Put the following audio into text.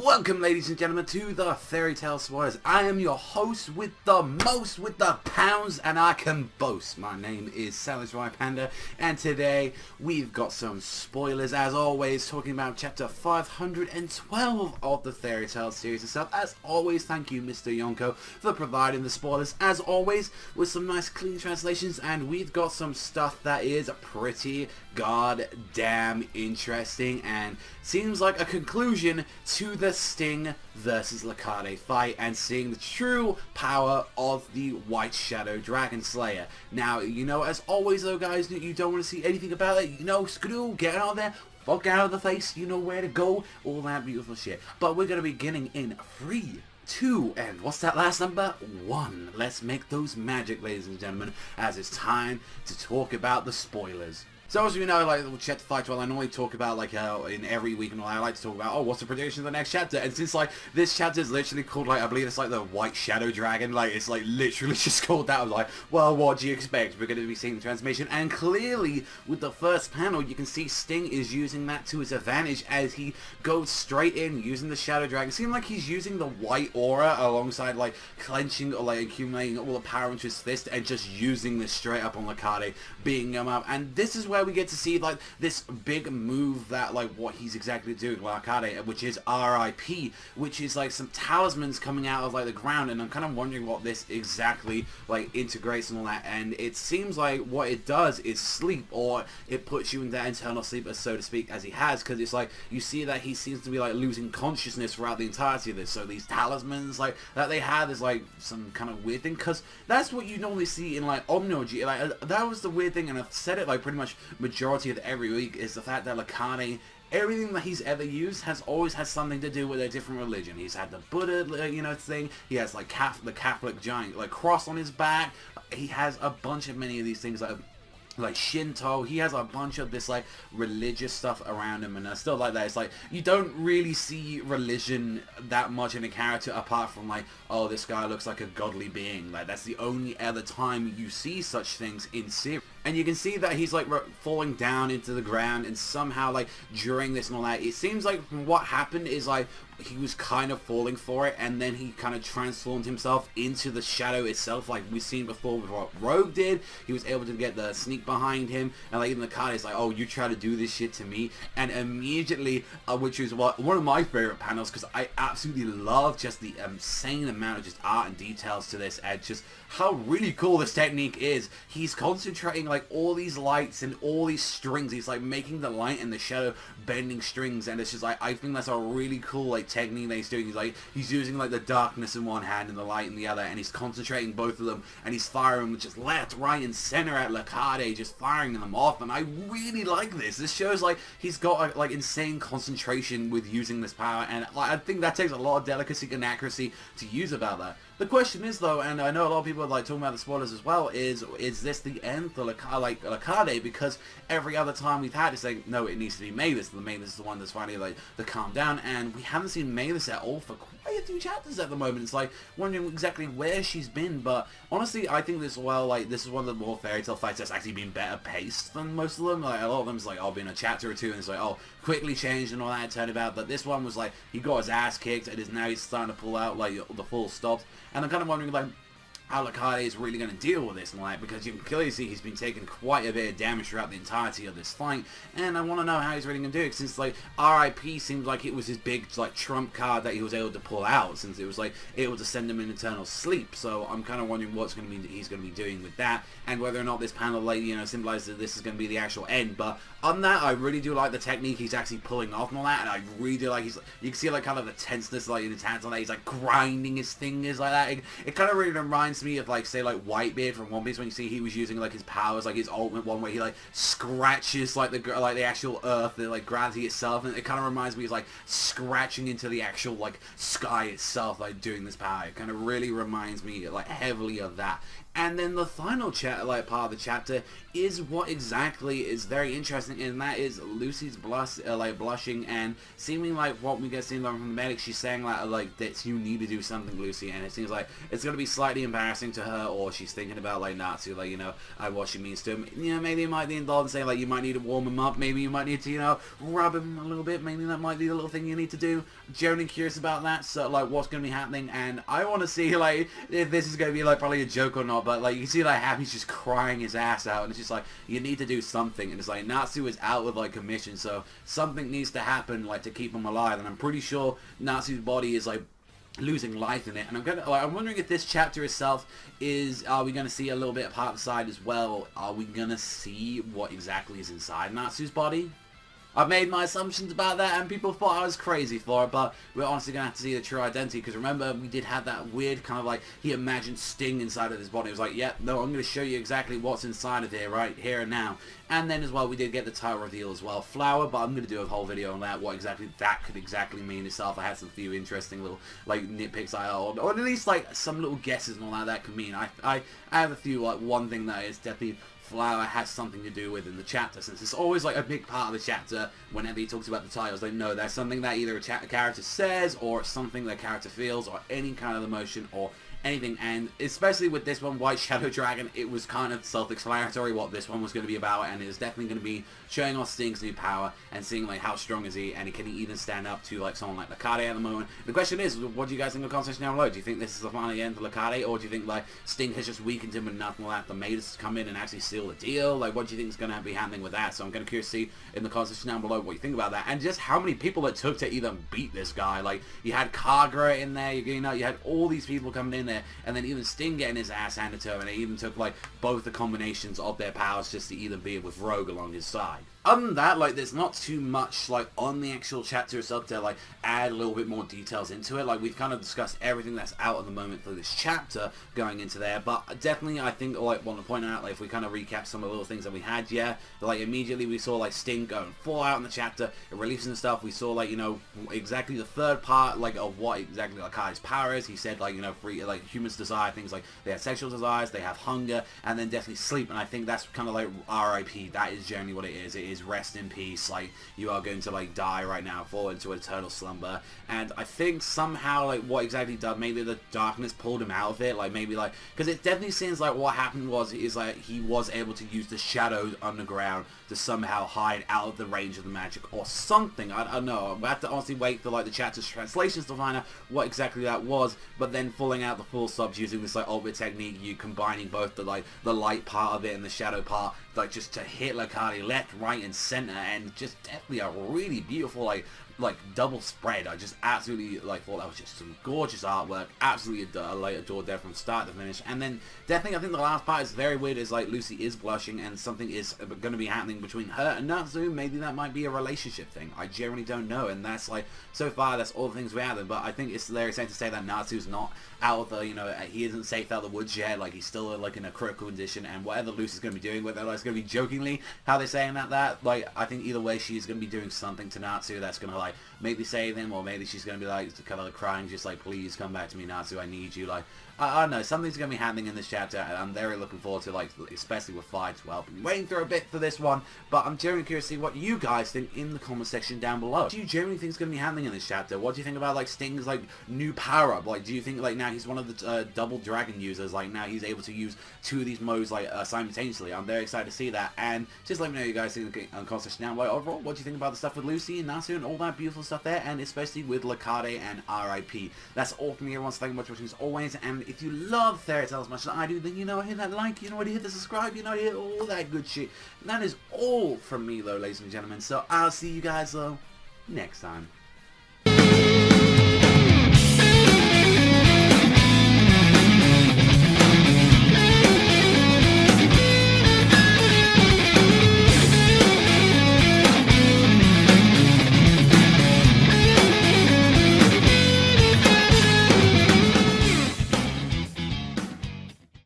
Welcome, ladies and gentlemen, to the Fairy Tale Spoilers. I am your host with the most, with the pounds, and I can boast. My name is Savagezweipanda, and today we've got some spoilers, as always, talking about chapter 512 of the Fairy Tale series itself. As always, thank you, Mr. Yonko, for providing the spoilers, as always, with some nice clean translations, and we've got some stuff that is pretty goddamn interesting, and seems like a conclusion to the Sting versus Larcade fight, and seeing the true power of the White Shadow Dragon Slayer. Now, you know, as always though, guys, you don't want to see anything about it, you know, skadoo, get out there, fuck out of the face, you know where to go, all that beautiful shit. But we're going to be beginning in 3, 2, and what's that last number? 1. Let's make those magic, ladies and gentlemen, as it's time to talk about the spoilers. So as you know, like, chapter 512, I normally talk about, like, in every week and all, I like to talk about, oh, what's the prediction of the next chapter? And since, like, this chapter is literally called, like, I believe it's, like, the White Shadow Dragon, like, it's, like, literally just called that. I was like, well, what do you expect? We're going to be seeing the transformation. And clearly, with the first panel, you can see Sting is using that to his advantage as he goes straight in, using the Shadow Dragon. It seems like he's using the white aura alongside, like, clenching or, like, accumulating all the power into his fist and just using this straight up on Larcade, beating him up. And this is where we get to see, like, this big move that, like, what he's exactly doing, Larcade, which is RIP, which is, like, some talismans coming out of, like, the ground, and I'm kind of wondering what this exactly, like, integrates and all that. And it seems like what it does is sleep, or it puts you in that internal sleep, so to speak, as he has, because it's like, you see that he seems to be, like, losing consciousness throughout the entirety of this. So these talismans, like, that they have is, like, some kind of weird thing, because that's what you normally see in, like, Omnoji. Like, that was the weird thing, and I've said it, like, pretty much majority of every week, is the fact that Larcade, everything that he's ever used has always had something to do with a different religion. He's had the Buddha, you know, thing. He has, like, the Catholic giant, like, cross on his back. He has a bunch of many of these things, like Shinto. He has a bunch of this, like, religious stuff around him, and stuff like that. It's like, you don't really see religion that much in a character apart from, like, oh, this guy looks like a godly being. Like, that's the only other time you see such things in series. And you can see that he's, like, falling down into the ground, and somehow, like, during this and all that, it seems like what happened is, like, he was kind of falling for it, and then he kind of transformed himself into the shadow itself, like we've seen before with what Rogue did. He was able to get the sneak behind him, and, like, in the card, it's like, oh, you try to do this shit to me, and immediately, which is one of my favorite panels, because I absolutely love just the insane amount of just art and details to this, and just how really cool this technique is. He's concentrating, like, all these lights and all these strings. He's, like, making the light and the shadow bending strings, and it's just, like, I think that's a really cool, like, technique that he's doing. He's using, like, the darkness in one hand and the light in the other, and he's concentrating both of them, and he's firing them just left, right, and center at Larcade, just firing them off, and I really like this. This shows, like, he's got, like, insane concentration with using this power, and, like, I think that takes a lot of delicacy and accuracy to use about that. The question is, though, and I know a lot of people are, like, talking about the spoilers as well, is this the end for Larcade? Because every other time we've had, it's like, no, it needs to be Mavis. Mavis is the one that's finally, like, the calm down, and we haven't seen Mavis at all for quite a few chapters at the moment. It's like, wondering exactly where she's been, but honestly, I think this, well, like, this is one of the more fairy tale fights that's actually been better paced than most of them. Like, a lot of them is like, oh, been a chapter or two, and it's like, oh, quickly changed and all that, turned about, but this one was like, he got his ass kicked, and now he's starting to pull out, like, the full stops. And I'm kind of wondering, like, how Larcade is really going to deal with this, and, like, because you can clearly see he's been taking quite a bit of damage throughout the entirety of this fight, and I want to know how he's really going to do it, since, like, RIP seems like it was his big, like, trump card that he was able to pull out, since it was, like, able to send him in eternal sleep. So I'm kind of wondering what's going to be he's going to be doing with that, and whether or not this panel, like, you know, symbolizes that this is going to be the actual end. But on that, I really do like the technique he's actually pulling off and all that, and I really do like you can see, like, kind of the tenseness, like, in his hands on that. He's, like, grinding his fingers like that. It kind of really reminds me of, like, say, like, Whitebeard from One Piece, when you see he was using, like, his powers, like his ultimate one where he, like, scratches, like, the actual earth, the, like, gravity itself, and it kind of reminds me of, like, scratching into the actual, like, sky itself, like, doing this power. It kind of really reminds me, like, heavily of that. And then the final part of the chapter is what exactly is very interesting, and that is Lucy's blushing, and seeming like what we get seen from the medic. She's saying like that you need to do something, Lucy, and it seems like it's going to be slightly embarrassing embarrassing to her, or she's thinking about like Natsu, like, you know, what she means to him. You know, maybe it might be involved in saying like you might need to warm him up, maybe you might need to, you know, rub him a little bit, maybe that might be the little thing you need to do. Generally curious about that, so like what's going to be happening, and I want to see like if this is going to be like probably a joke or not, but like you can see like Happy's just crying his ass out, and it's just like, you need to do something, and it's like Natsu is out with like a mission, so something needs to happen like to keep him alive, and I'm pretty sure Natsu's body is like losing life in it, and I'm wondering if this chapter itself are we going to see a little bit of part of the side as well? Are we going to see what exactly is inside Natsu's body? I've made my assumptions about that, and people thought I was crazy for it, but we're honestly going to have to see the true identity, because remember, we did have that weird kind of like, he imagined Sting inside of his body. It was like, yeah, no, I'm going to show you exactly what's inside of here, right here and now. And then as well, we did get the title reveal as well, Flower, but I'm going to do a whole video on that, what exactly that could exactly mean itself. I had some few interesting little, like, nitpicks, or at least, like, some little guesses and all that could mean. I have a few, like, one thing that is definitely Flower has something to do with in the chapter, since it's always like a big part of the chapter whenever he talks about the titles. Like, no, there's something that either a character says, or something the character feels, or any kind of emotion, or anything. And especially with this one, White Shadow Dragon, it was kind of self-explanatory what this one was going to be about, and it's definitely going to be showing off Sting's new power and seeing like how strong is he, and can he even stand up to like someone like Larcade at the moment. The question is, what do you guys think of the conversation down below? Do you think this is the final end for Larcade, or do you think like Sting has just weakened him enough and will have to made us come in and actually seal the deal? Like, what do you think is going to be happening with that? So I'm kind of curious to see in the conversation down below what you think about that, and just how many people it took to even beat this guy. Like, you had Kagura in there, you know, you had all these people coming in there, and then even Sting getting his ass handed to him, and it even took like both the combinations of their powers just to either be with Rogue along his side. Other than that, like, there's not too much like on the actual chapter itself to like add a little bit more details into it. Like, we've kind of discussed everything that's out at the moment for this chapter going into there, but definitely I think like want to point out, like, if we kind of recap some of the little things that we had, yeah, like immediately we saw like Sting going full out in the chapter, releasing the stuff. We saw like, you know, exactly the third part like of what exactly like Kai's power is. He said like, you know, free, like, humans desire things like they have sexual desires, they have hunger, and then definitely sleep. And I think that's kind of like RIP. That is generally what it is. It is rest in peace. Like, you are going to like die right now, fall into eternal slumber. And I think somehow like what exactly did, maybe the darkness pulled him out of it. Like, maybe like, because it definitely seems like what happened is like he was able to use the shadows underground to somehow hide out of the range of the magic or something. I don't know. We have to honestly wait for like the chapter's translations to find out what exactly that was. But then pulling out the full subs using this like ultimate technique, you combining both the like the light part of it and the shadow part, like just to hit Larcade left, right, and center, and just definitely a really beautiful like double spread. I just absolutely like thought that was just some gorgeous artwork. Absolutely adored that from start to finish. And then definitely I think the last part is very weird, is like Lucy is blushing and something is going to be happening between her and Natsu. Maybe that might be a relationship thing. I generally don't know, and that's like, so far that's all the things we have. But I think it's very safe to say that Natsu's not out of the, you know, he isn't safe out of the woods yet. Like, he's still like in a critical condition, and whatever Lucy's going to be doing, whether it's going to be jokingly how they're saying that like, I think either way she's going to be doing something to Natsu that's going to like maybe save him, or maybe she's going to be like kind of like crying, just like, please come back to me, Natsu, I need you. Like, I don't know, something's going to be happening in this chapter, and I'm very looking forward to, like, especially with fights. Well, been waiting for a bit for this one, but I'm genuinely curious to see what you guys think in the comment section down below. What do you genuinely think is going to be happening in this chapter? What do you think about, like, Sting's, like, new power-up? Like, do you think, like, now he's one of the double dragon users, like, now he's able to use two of these modes, like, simultaneously? I'm very excited to see that, and just let me know what you guys think in the comment section down below. Overall, what do you think about the stuff with Lucy and Natsu and all that beautiful stuff there, and especially with Larcade and RIP? That's all from me, everyone, so thank you much for watching as always, and if you love fairy tales as much as I do, then you know, hit that like, you know, hit the subscribe, you know, hit all that good shit. And that is all from me though, ladies and gentlemen, so I'll see you guys though next time.